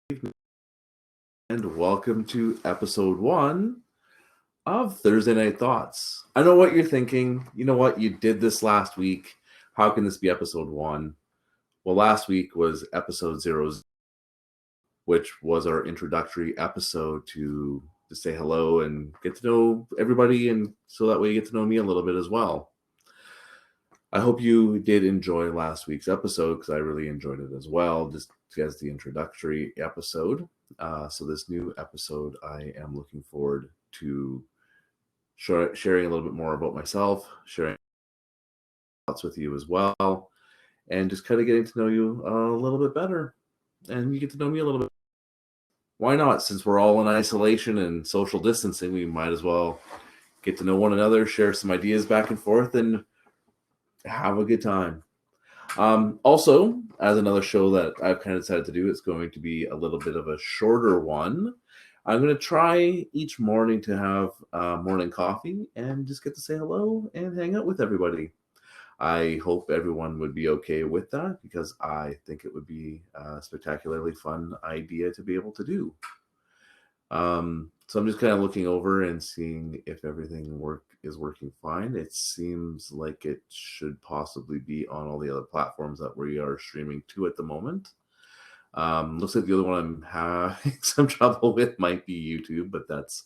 And welcome to episode 1 of Thursday Night Thoughts. I know what you're thinking. You know what? You did this last week. How can this be episode 1? Well, last week was episode 0, which was our introductory episode to say hello and get to know everybody, and so that way you get to know me a little bit as well. I hope you did enjoy last week's episode because I really enjoyed it as well, just as the introductory episode. So this new episode, I am looking forward to sharing a little bit more about myself, sharing thoughts with you as well, and just kind of getting to know you a little bit better. And you get to know me a little bit. Why not? Since we're all in isolation and social distancing, we might as well get to know one another, share some ideas back and forth, and have a good time. Also, as another show that I've kind of decided to do, it's going to be a little bit of a shorter one. I'm going to try each morning to have morning coffee and just get to say hello and hang out with everybody. I hope everyone would be okay with that because I think it would be a spectacularly fun idea to be able to do. So I'm just kind of looking over and seeing if everything is working fine. It seems like it should possibly be on all the other platforms that we are streaming to at the moment. Looks like the other one I'm having some trouble with might be YouTube, but that's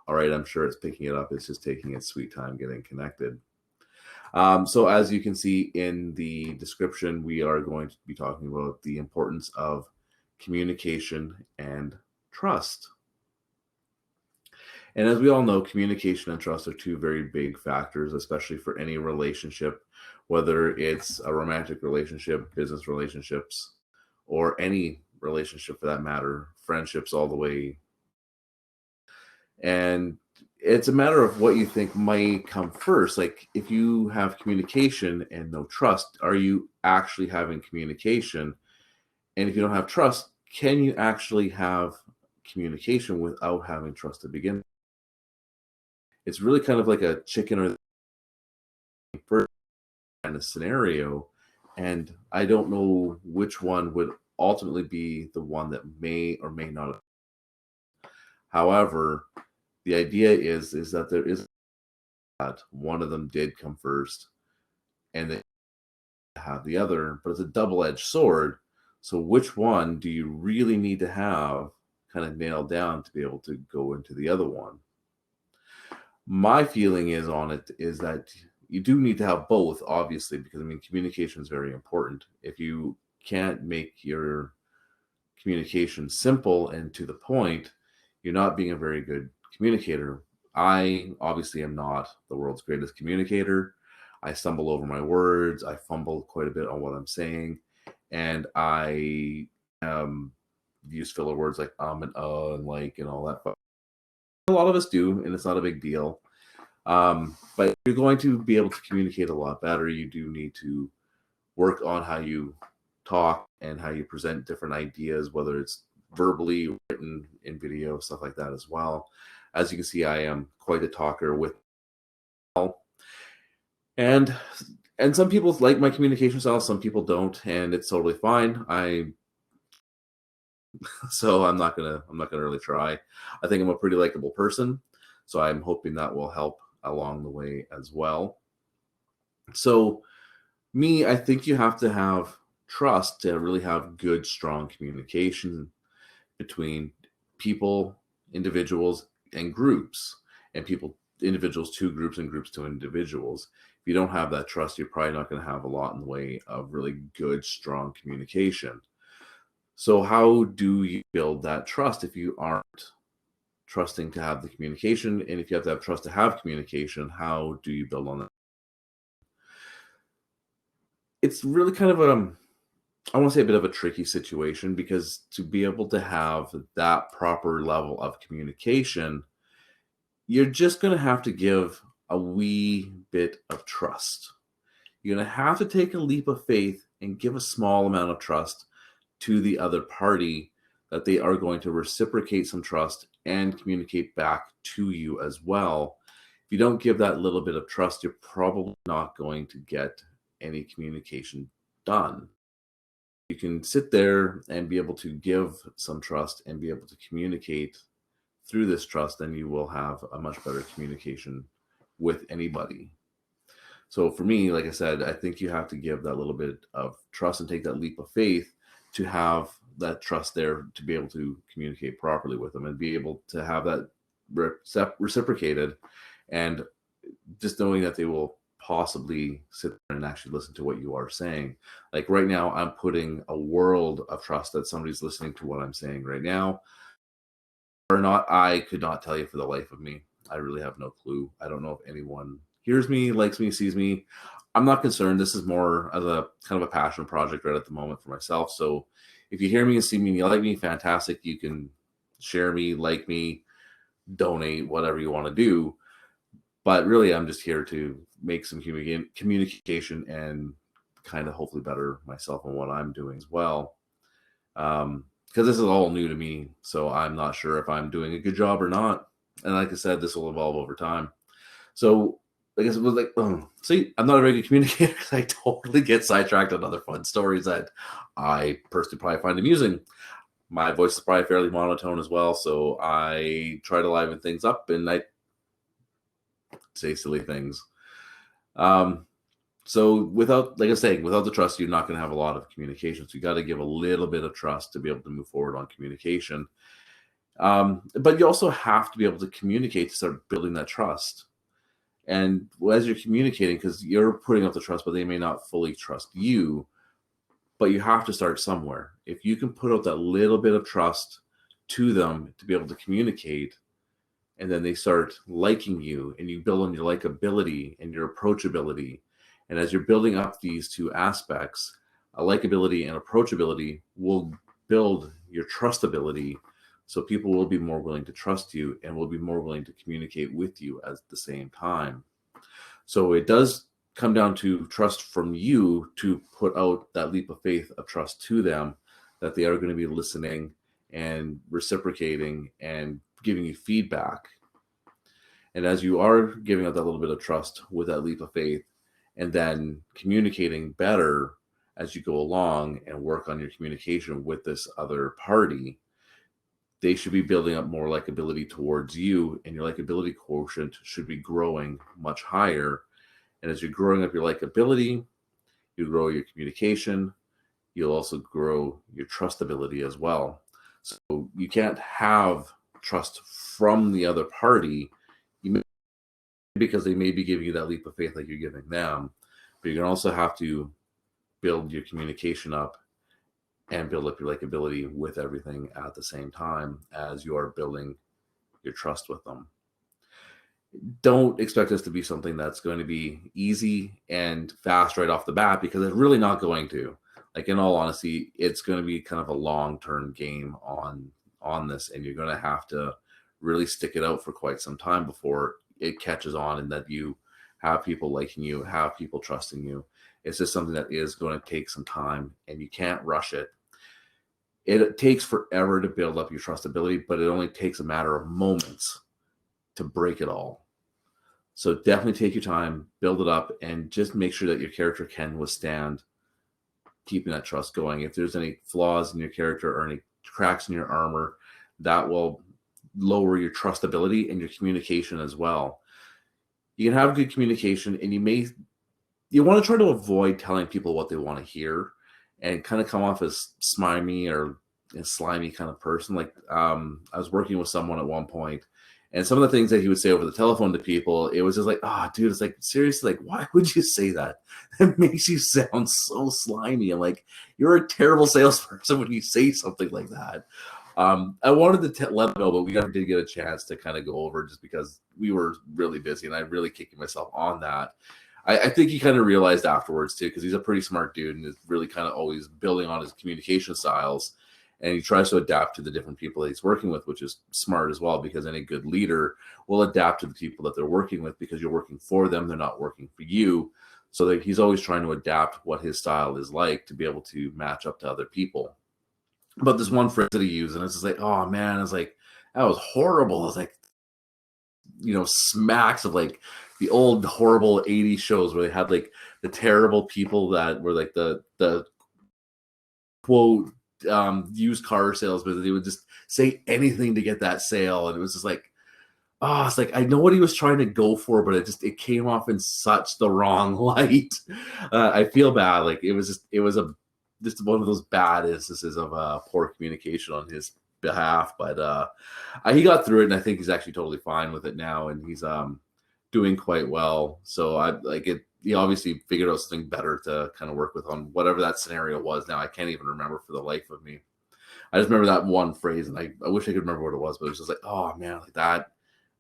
all right. I'm sure it's picking it up. It's just taking its sweet time getting connected. So as you can see in the description, we are going to be talking about the importance of communication and trust. And as we all know, communication and trust are two very big factors, especially for any relationship, whether it's a romantic relationship, business relationships, or any relationship for that matter, friendships all the way. And it's a matter of what you think might come first. Like if you have communication and no trust, are you actually having communication? And if you don't have trust, can you actually have communication without having trust to begin with? It's really kind of like a chicken or the first kind of scenario. And I don't know which one would ultimately be the one that may or may not. However, the idea is that there is that one of them did come first and they have the other, but it's a double-edged sword. So which one do you really need to have kind of nailed down to be able to go into the other one? My feeling is on it is that you do need to have both, obviously, because I mean, communication is very important. If you can't make your communication simple and to the point, you're not being a very good communicator. I obviously am not the world's greatest communicator. I stumble over my words. I fumble quite a bit on what I'm saying. And I use filler words like and and like and all that. But a lot of us do, and it's not a big deal. But if you're going to be able to communicate a lot better, you do need to work on how you talk and how you present different ideas, whether it's verbally, written, in video, stuff like that as well. As you can see, I am quite a talker with and and some people like my communication style, some people don't, and it's totally fine. So I'm not gonna really try. I think I'm a pretty likable person, so I'm hoping that will help along the way as well. So me, I think you have to have trust to really have good, strong communication between people, individuals, and groups, and individuals to groups, and groups to individuals. If you don't have that trust, you're probably not going to have a lot in the way of really good, strong communication. So, how do you build that trust if you aren't trusting to have the communication? And if you have to have trust to have communication, how do you build on that? It's really kind of I want to say a bit of a tricky situation because to be able to have that proper level of communication, you're just going to have to give a wee bit of trust. You're going to have to take a leap of faith and give a small amount of trust to the other party that they are going to reciprocate some trust and communicate back to you as well. If you don't give that little bit of trust, you're probably not going to get any communication done. you can sit there and be able to give some trust and be able to communicate through this trust, then you will have a much better communication with anybody. So for me, like I said, I think you have to give that little bit of trust and take that leap of faith to have that trust there to be able to communicate properly with them and be able to have that reciprocated, and just knowing that they will possibly sit there and actually listen to what you are saying. Like right now, I'm putting a world of trust that somebody's listening to what I'm saying right now. Or not, I could not tell you for the life of me. I really have no clue. I don't know if anyone hears me, likes me, sees me. I'm not concerned. This is more as a kind of a passion project right at the moment for myself. So if you hear me and see me and you like me, fantastic. You can share me, like me, donate, whatever you want to do. But really, I'm just here to make some communication and kind of hopefully better myself on what I'm doing as well. Because this is all new to me, so I'm not sure if I'm doing a good job or not. And like I said, this will evolve over time. So I guess it was like, see, I'm not a very good communicator because I totally get sidetracked on other fun stories that I personally probably find amusing. My voice is probably fairly monotone as well, so I try to liven things up and I say silly things. So without, like I was saying, without the trust, you're not going to have a lot of communication. So you got to give a little bit of trust to be able to move forward on communication. But you also have to be able to communicate to start building that trust. And as you're communicating, because you're putting up the trust, but they may not fully trust you, but you have to start somewhere. If you can put out that little bit of trust to them to be able to communicate, and then they start liking you and you build on your likability and your approachability. And as you're building up these two aspects, a likability and approachability will build your trustability. So people will be more willing to trust you and will be more willing to communicate with you at the same time. So it does come down to trust from you to put out that leap of faith of trust to them that they are going to be listening and reciprocating and giving you feedback. And as you are giving out that little bit of trust with that leap of faith and then communicating better as you go along and work on your communication with this other party, they should be building up more likability towards you, and your likability quotient should be growing much higher. And as you're growing up your likability, you grow your communication, you'll also grow your trustability as well. So you can't have trust from the other party because they may be giving you that leap of faith like you're giving them, but you're going to also have to build your communication up and build up your likability with everything at the same time as you are building your trust with them. Don't expect this to be something that's going to be easy and fast right off the bat, because it's really not going to. Like, in all honesty, it's going to be kind of a long-term game on this, and you're going to have to really stick it out for quite some time before it catches on and that you have people liking you, have people trusting you. It's just something that is going to take some time, and you can't rush it. It takes forever to build up your trustability, but it only takes a matter of moments to break it all. So definitely take your time, build it up, and just make sure that your character can withstand keeping that trust going. If there's any flaws in your character or any cracks in your armor, that will lower your trustability and your communication as well. You can have good communication, and you want to try to avoid telling people what they want to hear and kind of come off as slimy or a slimy kind of person. Like, I was working with someone at one point, and some of the things that he would say over the telephone to people, it was just like, oh, dude, it's like, seriously, like, why would you say that? It makes you sound so slimy. I'm like, you're a terrible salesperson when you say something like that. I wanted to let him know, but we never did get a chance to kind of go over just because we were really busy, and I'm really kicking myself on that. I think he kind of realized afterwards too, because he's a pretty smart dude and is really kind of always building on his communication styles. And he tries to adapt to the different people that he's working with, which is smart as well, because any good leader will adapt to the people that they're working with, because you're working for them. They're not working for you. So that he's always trying to adapt what his style is like to be able to match up to other people. But this one phrase that he used, and it's just like, oh man, it's like, that was horrible. It's like, smacks of like the old horrible 80s shows where they had like the terrible people that were like the quote used car salesman. They would just say anything to get that sale, and it was just like, oh, it's like I know what he was trying to go for, but it came off in such the wrong light. I feel bad. Like it was just one of those bad instances of poor communication on his behalf. But he got through it, and I think he's actually totally fine with it now, and he's doing quite well. So I like it. He obviously figured out something better to kind of work with on whatever that scenario was. Now I can't even remember for the life of me. I just remember that one phrase, and I wish I could remember what it was, but it was just like, oh man, like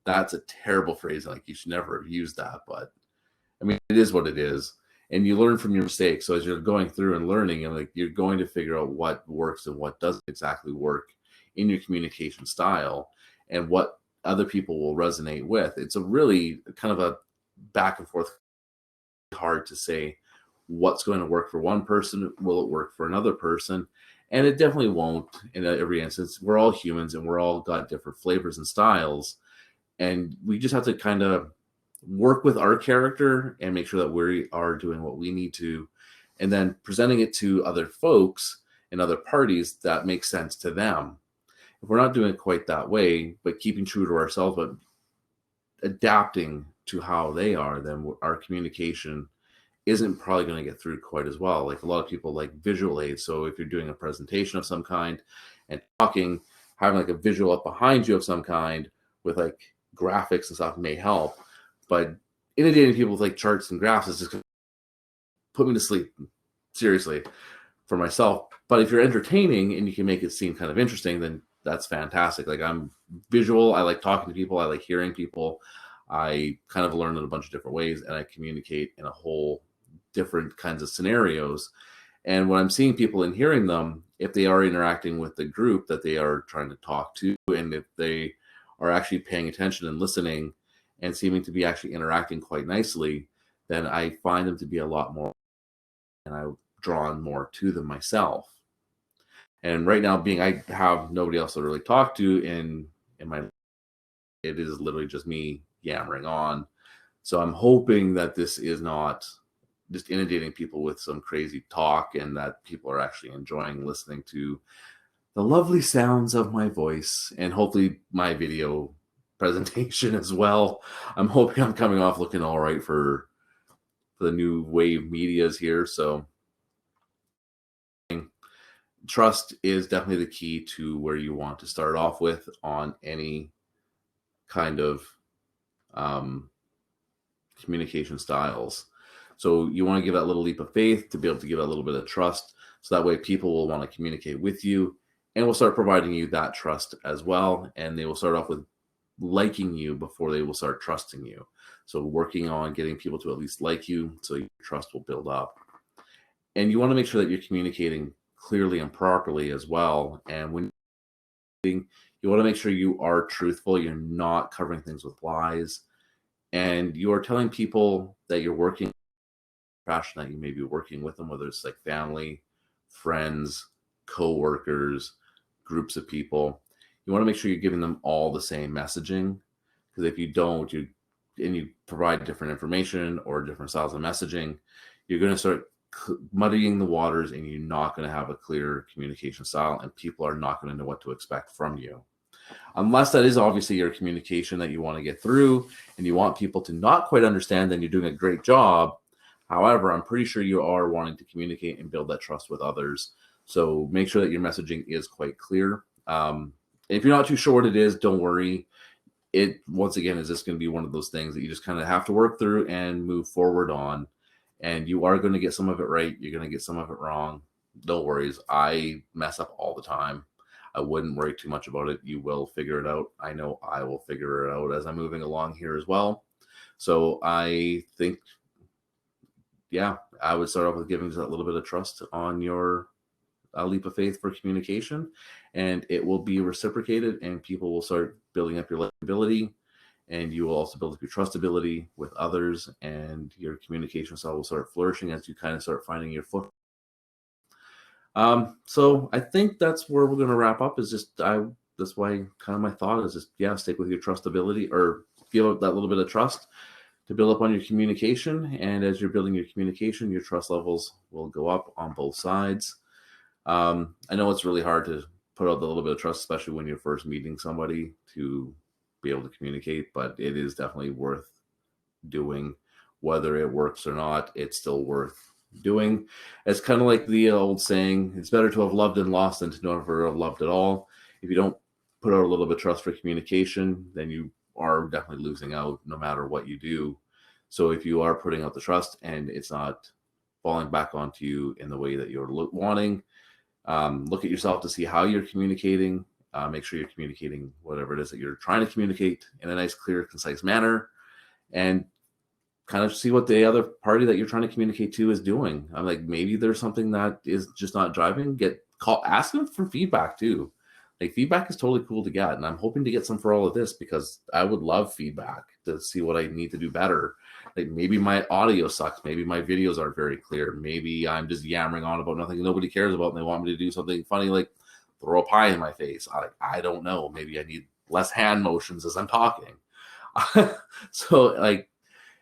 that's a terrible phrase. Like you should never have used that, but I mean, it is what it is, and you learn from your mistakes. So as you're going through and learning, and like you're going to figure out what works and what doesn't exactly work in your communication style, and what other people will resonate with. It's a really kind of a back and forth. Hard to say what's going to work for one person. Will it work for another person? And it definitely won't in every instance. We're all humans, and we're all got different flavors and styles. And we just have to kind of work with our character and make sure that we are doing what we need to, and then presenting it to other folks and other parties that makes sense to them. If we're not doing it quite that way, but keeping true to ourselves, but adapting to how they are, then our communication isn't probably going to get through quite as well. Like a lot of people like visual aids. So if you're doing a presentation of some kind and talking, having like a visual up behind you of some kind with like graphics and stuff may help. But inundating people with like charts and graphs is just going to put me to sleep, seriously, for myself. But if you're entertaining and you can make it seem kind of interesting, then that's fantastic. Like I'm visual. I like talking to people. I like hearing people. I kind of learn in a bunch of different ways, and I communicate in a whole different kinds of scenarios. And when I'm seeing people and hearing them, if they are interacting with the group that they are trying to talk to, and if they are actually paying attention and listening and seeming to be actually interacting quite nicely, then I find them to be a lot more, and I'm drawn more to them myself. And right now, being I have nobody else to really talk to in my, it is literally just me yammering on. So I'm hoping that this is not just inundating people with some crazy talk, and that people are actually enjoying listening to the lovely sounds of my voice, and hopefully my video presentation as well. I'm hoping I'm coming off looking all right for the new wave medias here. So trust is definitely the key to where you want to start off with on any kind of communication styles. So you want to give that little leap of faith to be able to give a little bit of trust, so that way people will want to communicate with you and will start providing you that trust as well. And they will start off with liking you before they will start trusting you. So working on getting people to at least like you, so your trust will build up. And you want to make sure that you're communicating clearly and properly as well. And when you want to make sure you are truthful, you're not covering things with lies, and you are telling people that you're working fashion, that you may be working with them, whether it's like family, friends, co-workers, groups of people. You want to make sure you're giving them all the same messaging, because if you don't, you provide different information or different styles of messaging, you're going to start muddying the waters, and you're not going to have a clear communication style, and people are not going to know what to expect from you. Unless that is obviously your communication that you want to get through and you want people to not quite understand, then you're doing a great job. However, I'm pretty sure you are wanting to communicate and build that trust with others. So make sure that your messaging is quite clear. If you're not too sure what it is, don't worry. It, once again, is just going to be one of those things that you just kind of have to work through and move forward on. And you are going to get some of it right. You're going to get some of it wrong. No worries. I mess up all the time. I wouldn't worry too much about it. You will figure it out. I know I will figure it out as I'm moving along here as well. So I think, yeah, I would start off with giving that little bit of trust on your leap of faith for communication, and it will be reciprocated, and people will start building up your likability, and you will also build up your trustability with others, and your communication style will start flourishing as you kind of start finding your foot. So I think that's where we're going to wrap up. Is just that's why kind of my thought is just, yeah, stick with your trustability, or give up that little bit of trust to build up on your communication. And as you're building your communication, your trust levels will go up on both sides. I know it's really hard to put out a little bit of trust, especially when you're first meeting somebody, to be able to communicate, but it is definitely worth doing. Whether it works or not, it's still worth doing. It's kind of like the old saying, it's better to have loved and lost than to never have loved at all. If you don't put out a little bit of trust for communication, then you are definitely losing out no matter what you do. So if you are putting out the trust and it's not falling back onto you in the way that you're wanting, look at yourself to see how you're communicating. Make sure you're communicating whatever it is that you're trying to communicate in a nice, clear, concise manner, and kind of see what the other party that you're trying to communicate to is doing. I'm like, maybe there's something that is just not driving. Ask them for feedback too. Like, feedback is totally cool to get, and I'm hoping to get some for all of this because I would love feedback to see what I need to do better. Like, maybe my audio sucks, maybe my videos aren't very clear, maybe I'm just yammering on about nothing nobody cares about, and they want me to do something funny like throw a pie in my face. I don't know. Maybe I need less hand motions as I'm talking. So like,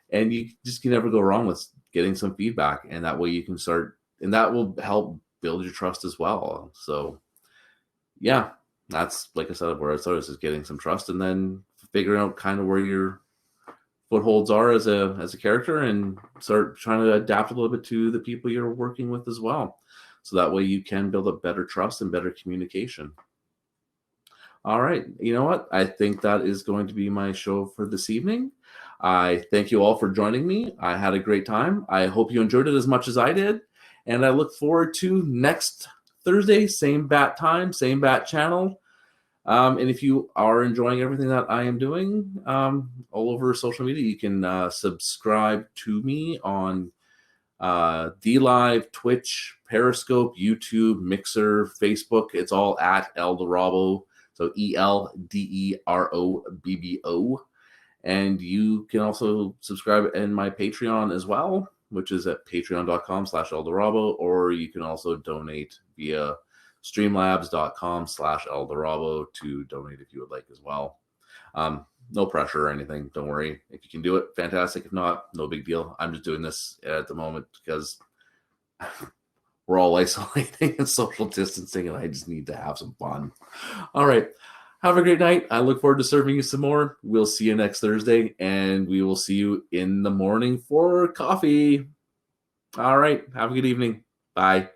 and you just can never go wrong with getting some feedback, and that way you can start, and that will help build your trust as well. So yeah, that's, like I said, where it starts, is getting some trust, and then figuring out kind of where your footholds are as a character, and start trying to adapt a little bit to the people you're working with as well. So that way you can build up better trust and better communication. All right. You know what? I think that is going to be my show for this evening. I thank you all for joining me. I had a great time. I hope you enjoyed it as much as I did. And I look forward to next Thursday, same bat time, same bat channel. And if you are enjoying everything that I am doing all over social media, you can subscribe to me on DLive, Twitch, Periscope, YouTube, Mixer, Facebook. It's all at Eldorado. So ELDEROBBO. And you can also subscribe in my Patreon as well, which is at patreon.com/Eldorado, or you can also donate via streamlabs.com/Eldorado to donate if you would like as well. No pressure or anything. Don't worry. If you can do it, fantastic. If not, no big deal. I'm just doing this at the moment because we're all isolating and social distancing, and I just need to have some fun. All right. Have a great night. I look forward to serving you some more. We'll see you next Thursday, and we will see you in the morning for coffee. All right. Have a good evening. Bye.